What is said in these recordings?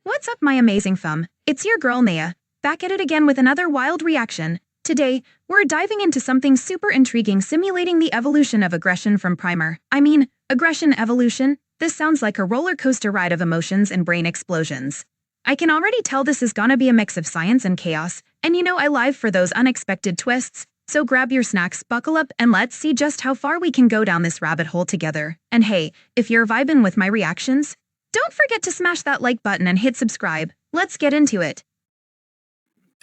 What's up, my amazing fam? It's your girl Naia, back at it again with another wild reaction. Today, we're diving into something super intriguing, simulating the evolution of aggression from primer. Aggression evolution? This sounds like a roller coaster ride of emotions and brain explosions. I can already tell this is gonna be a mix of science and chaos, and I live for those unexpected twists. So grab your snacks, buckle up, and let's see just how far we can go down this rabbit hole together. And hey, if you're vibing with my reactions, don't forget to smash that like button and hit subscribe. Let's get into it.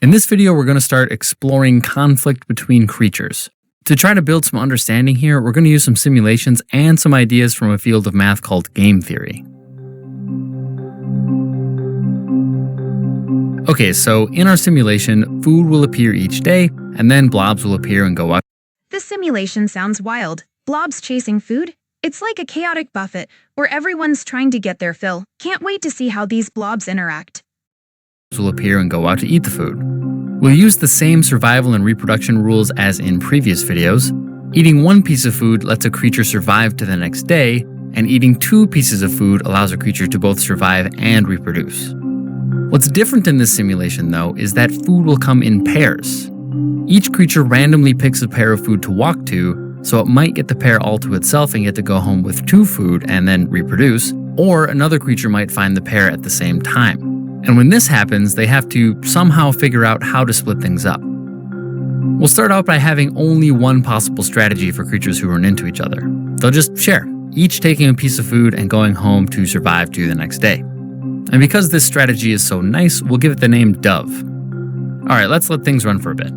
In this video, we're going to start exploring conflict between creatures. To try to build some understanding here, we're going to use some simulations and some ideas from a field of math called game theory. Okay, so in our simulation, food will appear each day, and then blobs will appear and go up. This simulation sounds wild. Blobs chasing food? It's like a chaotic buffet where everyone's trying to get their fill. Can't wait to see how these blobs interact. Will appear and go out to eat the food. We'll use the same survival and reproduction rules as in previous videos. Eating one piece of food lets a creature survive to the next day, and eating two pieces of food allows a creature to both survive and reproduce. What's different in this simulation, though, is that food will come in pairs. Each creature randomly picks a pair of food to walk to, so it might get the pair all to itself and get to go home with two food and then reproduce, or another creature might find the pair at the same time. And when this happens, they have to somehow figure out how to split things up. We'll start out by having only one possible strategy for creatures who run into each other. They'll just share, each taking a piece of food and going home to survive to the next day. And because this strategy is so nice, we'll give it the name Dove. Alright, let's let things run for a bit.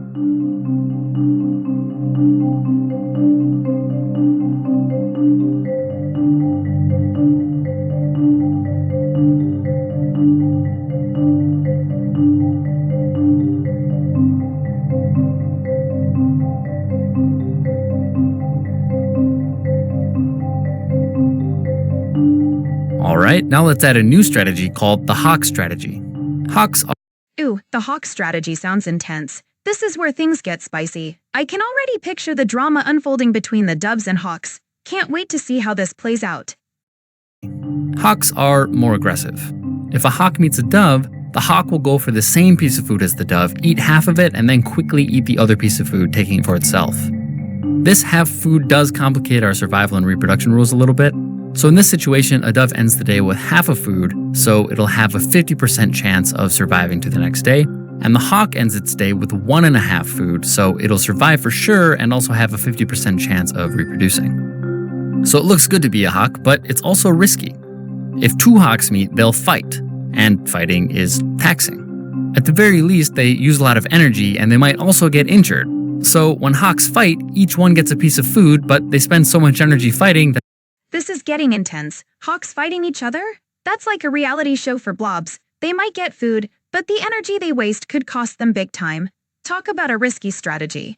Alright, now let's add a new strategy called the hawk strategy. Ooh, the hawk strategy sounds intense. This is where things get spicy. I can already picture the drama unfolding between the doves and hawks. Can't wait to see how this plays out. Hawks are more aggressive. If a hawk meets a dove, the hawk will go for the same piece of food as the dove, eat half of it, and then quickly eat the other piece of food, taking it for itself. This half food does complicate our survival and reproduction rules a little bit. So in this situation, a dove ends the day with half of food, so it'll have a 50% chance of surviving to the next day. And the hawk ends its day with 1.5 food, so it'll survive for sure and also have a 50% chance of reproducing. So it looks good to be a hawk, but it's also risky. If two hawks meet, they'll fight, and fighting is taxing. At the very least, they use a lot of energy and they might also get injured. So when hawks fight, each one gets a piece of food, but they spend so much energy fighting that This is getting intense. Hawks fighting each other? That's like a reality show for blobs. They might get food, but the energy they waste could cost them big time. Talk about a risky strategy.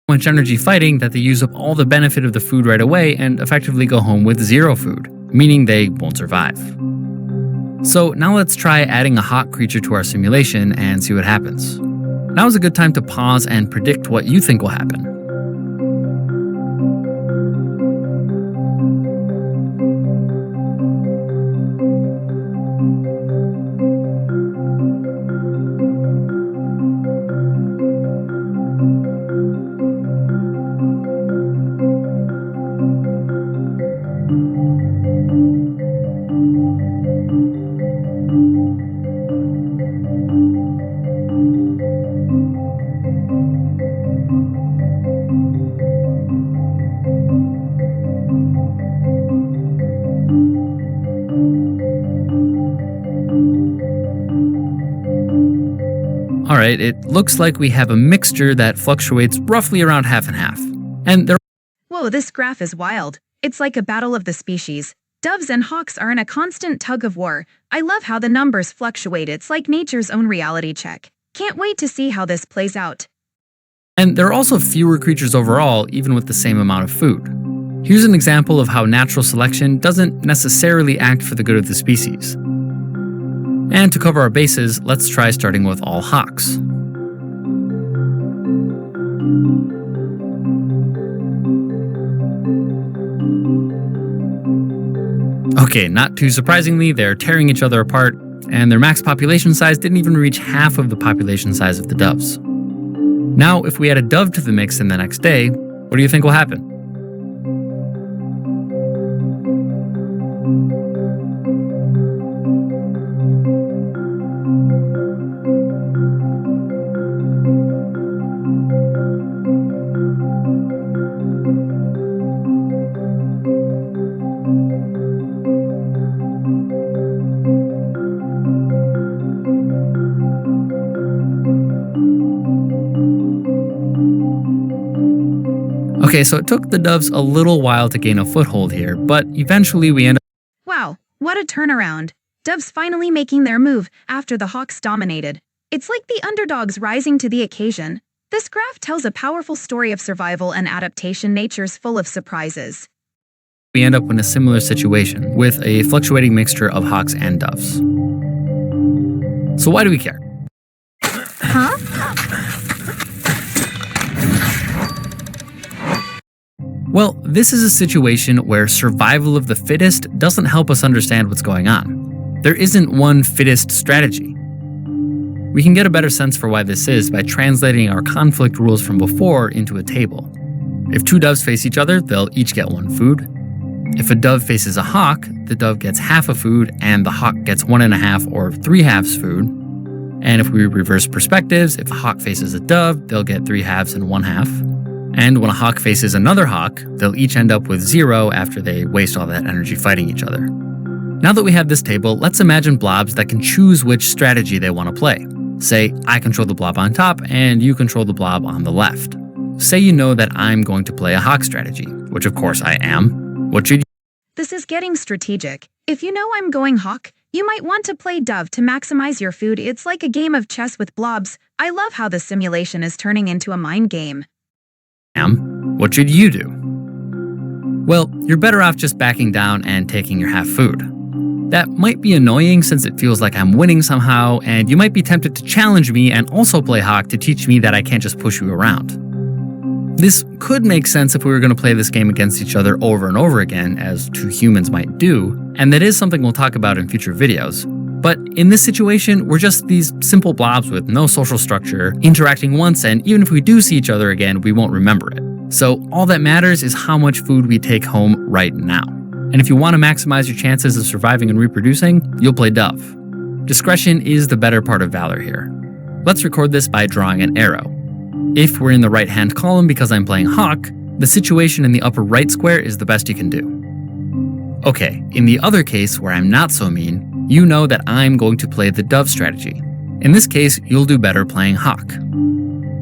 so much energy fighting that they use up all the benefit of the food right away and effectively go home with zero food, meaning they won't survive. So now let's try adding a hawk creature to our simulation and see what happens. Now is a good time to pause and predict what you think will happen. Alright, it looks like we have a mixture that fluctuates roughly around half and half. And Whoa, this graph is wild. It's like a battle of the species. Doves and hawks are in a constant tug of war. I love how the numbers fluctuate. It's like nature's own reality check. Can't wait to see how this plays out. And there are also fewer creatures overall, even with the same amount of food. Here's an example of how natural selection doesn't necessarily act for the good of the species. And to cover our bases, let's try starting with all hawks. Okay, not too surprisingly, they're tearing each other apart. and their max population size didn't even reach half of the population size of the doves. Now, if we add a dove to the mix in the next day, what do you think will happen? Okay, so it took the doves a little while to gain a foothold here, but eventually we end up. Wow, what a turnaround. Doves finally making their move after the hawks dominated. It's like the underdogs rising to the occasion. This graph tells a powerful story of survival and adaptation. Nature's full of surprises. We end up in a similar situation with a fluctuating mixture of hawks and doves. So why do we care? Huh? Well, this is a situation where survival of the fittest doesn't help us understand what's going on. There isn't one fittest strategy. We can get a better sense for why this is by translating our conflict rules from before into a table. If two doves face each other, they'll each get one food. If a dove faces a hawk, the dove gets half a food and the hawk gets 1.5 or 3/2 food. And if we reverse perspectives, if a hawk faces a dove, they'll get 3/2 and 1/2. And when a hawk faces another hawk, they'll each end up with 0 after they waste all that energy fighting each other. Now that we have this table, let's imagine blobs that can choose which strategy they want to play. Say, I control the blob on top and you control the blob on the left. Say you know that I'm going to play a hawk strategy, which of course I am. What should you? This is getting strategic. If you know I'm going hawk, you might want to play dove to maximize your food. It's like a game of chess with blobs. I love how the simulation is turning into a mind game. What should you do? Well, you're better off just backing down and taking your half food. That might be annoying since it feels like I'm winning somehow, and you might be tempted to challenge me and also play hawk to teach me that I can't just push you around. This could make sense if we were going to play this game against each other over and over again, as two humans might do, and that is something we'll talk about in future videos. But in this situation, we're just these simple blobs with no social structure, interacting once, and even if we do see each other again, we won't remember it. So all that matters is how much food we take home right now. And if you want to maximize your chances of surviving and reproducing, you'll play dove. Discretion is the better part of valor here. Let's record this by drawing an arrow. If we're in the right-hand column because I'm playing hawk, the situation in the upper right square is the best you can do. Okay, in the other case where I'm not so mean, you know that I'm going to play the dove strategy. In this case, you'll do better playing hawk.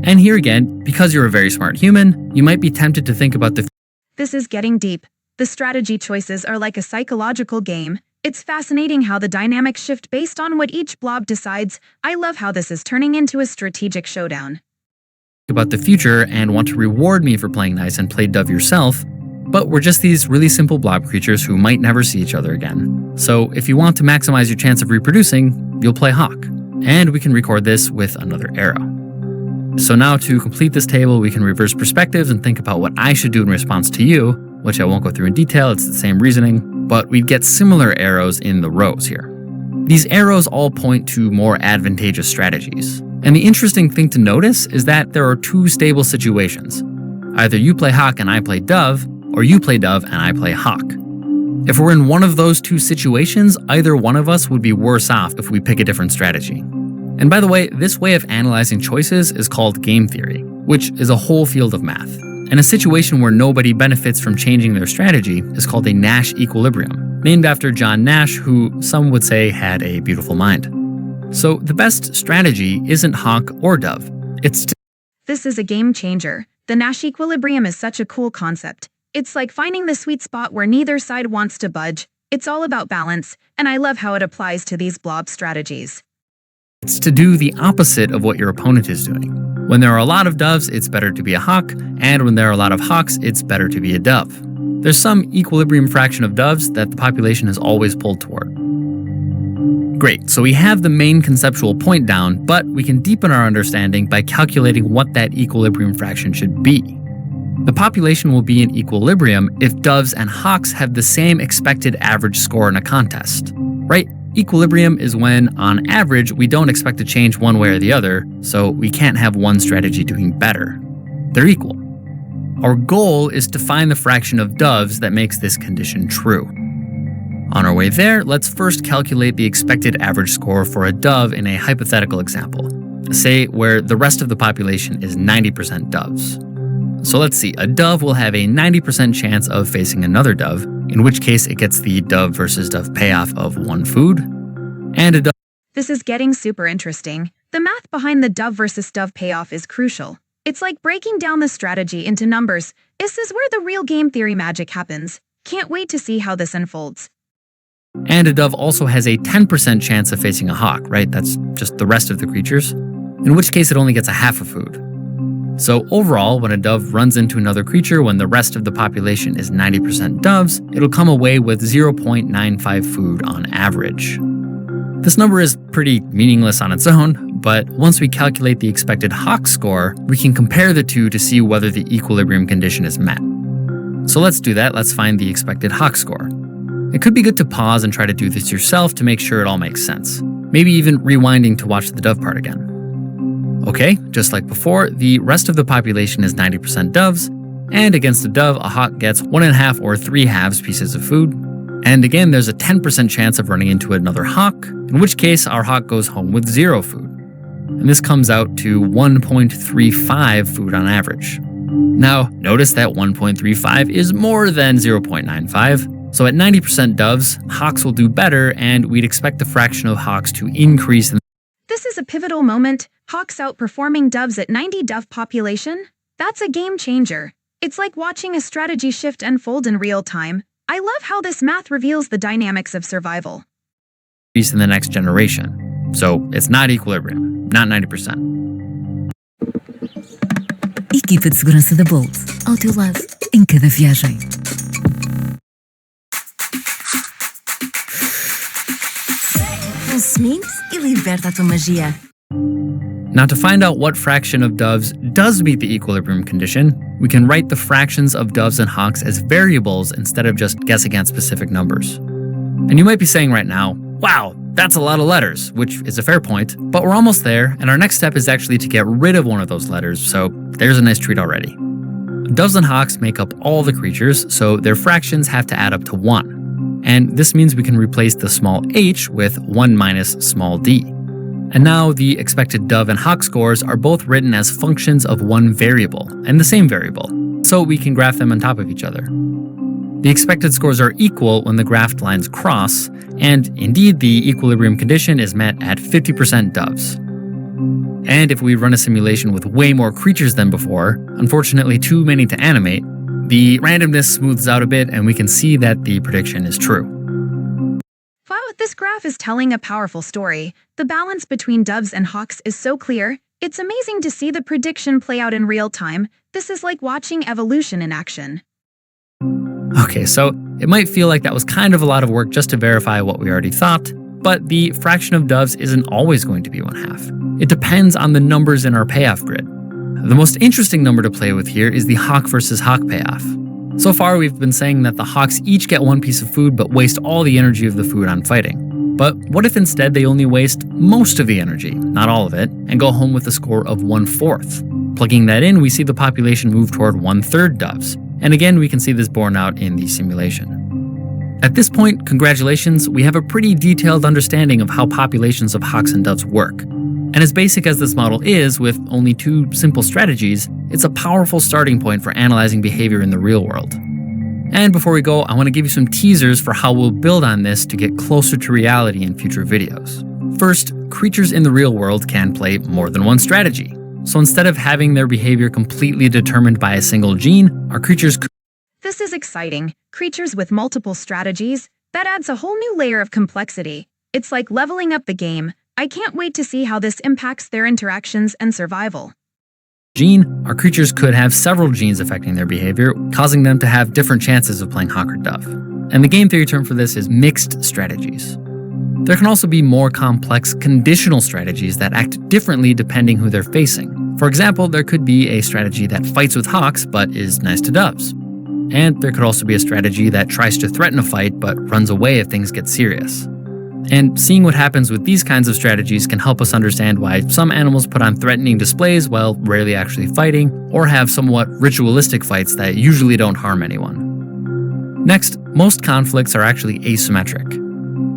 And here again, because you're a very smart human, you might be tempted to think about the. This is getting deep. The strategy choices are like a psychological game. It's fascinating how the dynamics shift based on what each blob decides. I love how this is turning into a strategic showdown. About the future and want to reward me for playing nice and play dove yourself, but we're just these really simple blob creatures who might never see each other again. So if you want to maximize your chance of reproducing, you'll play hawk. And we can record this with another arrow. So now to complete this table, we can reverse perspectives and think about what I should do in response to you, which I won't go through in detail, it's the same reasoning, but we'd get similar arrows in the rows here. These arrows all point to more advantageous strategies. And the interesting thing to notice is that there are two stable situations. Either you play hawk and I play dove, or you play dove and I play hawk. If we're in one of those two situations, either one of us would be worse off if we pick a different strategy. And by the way, this way of analyzing choices is called game theory, which is a whole field of math. And a situation where nobody benefits from changing their strategy is called a Nash equilibrium, named after John Nash, who some would say had a beautiful mind. So the best strategy isn't hawk or dove. This is a game changer. The Nash equilibrium is such a cool concept. It's like finding the sweet spot where neither side wants to budge. It's all about balance, and I love how it applies to these blob strategies. It's to do the opposite of what your opponent is doing. When there are a lot of doves, it's better to be a hawk, and when there are a lot of hawks, it's better to be a dove. There's some equilibrium fraction of doves that the population has always pulled toward. Great, so we have the main conceptual point down, but we can deepen our understanding by calculating what that equilibrium fraction should be. The population will be in equilibrium if doves and hawks have the same expected average score in a contest, right? Equilibrium is when, on average, we don't expect to change one way or the other, so we can't have one strategy doing better. They're equal. Our goal is to find the fraction of doves that makes this condition true. On our way there, let's first calculate the expected average score for a dove in a hypothetical example, say where the rest of the population is 90% doves. So let's see, a dove will have a 90% chance of facing another dove, in which case it gets the dove versus dove payoff of one food, and a dove. This is getting super interesting. The math behind the dove versus dove payoff is crucial. It's like breaking down the strategy into numbers. This is where the real game theory magic happens. Can't wait to see how this unfolds. And a dove also has a 10% chance of facing a hawk, right? That's just the rest of the creatures, in which case it only gets a half a food. So overall, when a dove runs into another creature when the rest of the population is 90% doves, it'll come away with 0.95 food on average. This number is pretty meaningless on its own, but once we calculate the expected hawk score, we can compare the two to see whether the equilibrium condition is met. So let's do that. Let's find the expected hawk score. It could be good to pause and try to do this yourself to make sure it all makes sense. Maybe even rewinding to watch the dove part again. Okay, just like before, the rest of the population is 90% doves, and against a dove, a hawk gets 1.5 or 3/2 pieces of food. And again, there's a 10% chance of running into another hawk, in which case our hawk goes home with 0 food. And this comes out to 1.35 food on average. Now, notice that 1.35 is more than 0.95, so at 90% doves, hawks will do better, and we'd expect the fraction of hawks to increase. This is a pivotal moment. Hawks outperforming doves at 90 dove population? That's a game changer. It's like watching a strategy shift unfold in real time. I love how this math reveals the dynamics of survival. In the next generation. So it's not equilibrium, not 90%. Equipa de segurança da Bolt, ao teu lado, em cada viagem. Consuminte e liberta a tua magia. Now, to find out what fraction of doves does meet the equilibrium condition, we can write the fractions of doves and hawks as variables instead of just guessing at specific numbers. And you might be saying right now, wow, that's a lot of letters, which is a fair point, but we're almost there, and our next step is actually to get rid of one of those letters, so there's a nice treat already. Doves and hawks make up all the creatures, so their fractions have to add up to 1. And this means we can replace the small h with 1 minus small d. And now the expected dove and hawk scores are both written as functions of one variable, and the same variable, so we can graph them on top of each other. The expected scores are equal when the graphed lines cross, and indeed the equilibrium condition is met at 50% doves. And if we run a simulation with way more creatures than before, unfortunately too many to animate, the randomness smooths out a bit and we can see that the prediction is true. Wow, this graph is telling a powerful story. The balance between doves and hawks is so clear. It's amazing to see the prediction play out in real time. This is like watching evolution in action. Okay, so it might feel like that was kind of a lot of work just to verify what we already thought, but the fraction of doves isn't always going to be 1/2. It depends on the numbers in our payoff grid. The most interesting number to play with here is the hawk versus hawk payoff. So far, we've been saying that the hawks each get 1 piece of food but waste all the energy of the food on fighting. But what if instead they only waste most of the energy, not all of it, and go home with a score of 1/4? Plugging that in, we see the population move toward 1/3 doves. And again, we can see this borne out in the simulation. At this point, congratulations, we have a pretty detailed understanding of how populations of hawks and doves work. And as basic as this model is, with only 2 simple strategies, it's a powerful starting point for analyzing behavior in the real world. And before we go, I want to give you some teasers for how we'll build on this to get closer to reality in future videos. First, creatures in the real world can play more than one strategy. So instead of having their behavior completely determined by a single gene, our creatures could. This is exciting. Creatures with multiple strategies, that adds a whole new layer of complexity. It's like leveling up the game. I can't wait to see how this impacts their interactions and survival. Our creatures could have several genes affecting their behavior, causing them to have different chances of playing hawk or dove. And the game theory term for this is mixed strategies. There can also be more complex conditional strategies that act differently depending who they're facing. For example, there could be a strategy that fights with hawks but is nice to doves. And there could also be a strategy that tries to threaten a fight but runs away if things get serious. And seeing what happens with these kinds of strategies can help us understand why some animals put on threatening displays while rarely actually fighting, or have somewhat ritualistic fights that usually don't harm anyone. Next, most conflicts are actually asymmetric.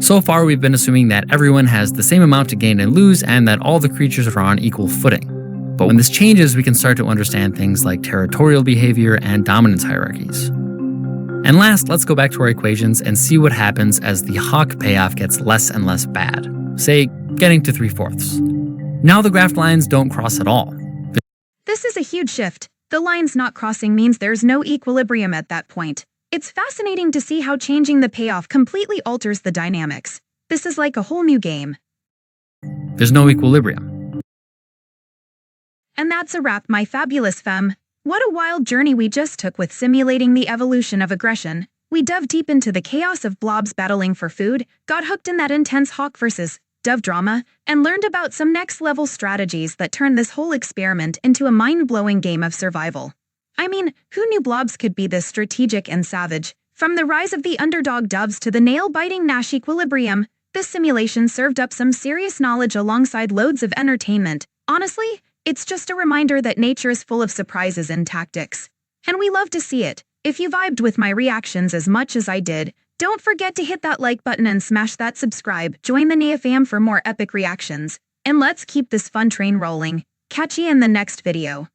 So far, we've been assuming that everyone has the same amount to gain and lose, and that all the creatures are on equal footing. But when this changes, we can start to understand things like territorial behavior and dominance hierarchies. And last, let's go back to our equations and see what happens as the hawk payoff gets less and less bad, say, getting to 3/4. Now the graphed lines don't cross at all. This is a huge shift. The lines not crossing means there's no equilibrium at that point. It's fascinating to see how changing the payoff completely alters the dynamics. This is like a whole new game. There's no equilibrium. And that's a wrap, my fabulous femme. What a wild journey we just took with simulating the evolution of aggression. We dove deep into the chaos of blobs battling for food, got hooked in that intense hawk versus dove drama, and learned about some next-level strategies that turned this whole experiment into a mind-blowing game of survival. I mean, who knew blobs could be this strategic and savage? From the rise of the underdog doves to the nail-biting nash equilibrium, this simulation served up some serious knowledge alongside loads of entertainment. Honestly, it's just a reminder that nature is full of surprises and tactics. And we love to see it. If you vibed with my reactions as much as I did, don't forget to hit that like button and smash that subscribe. Join the Naia fam for more epic reactions. And let's keep this fun train rolling. Catch you in the next video.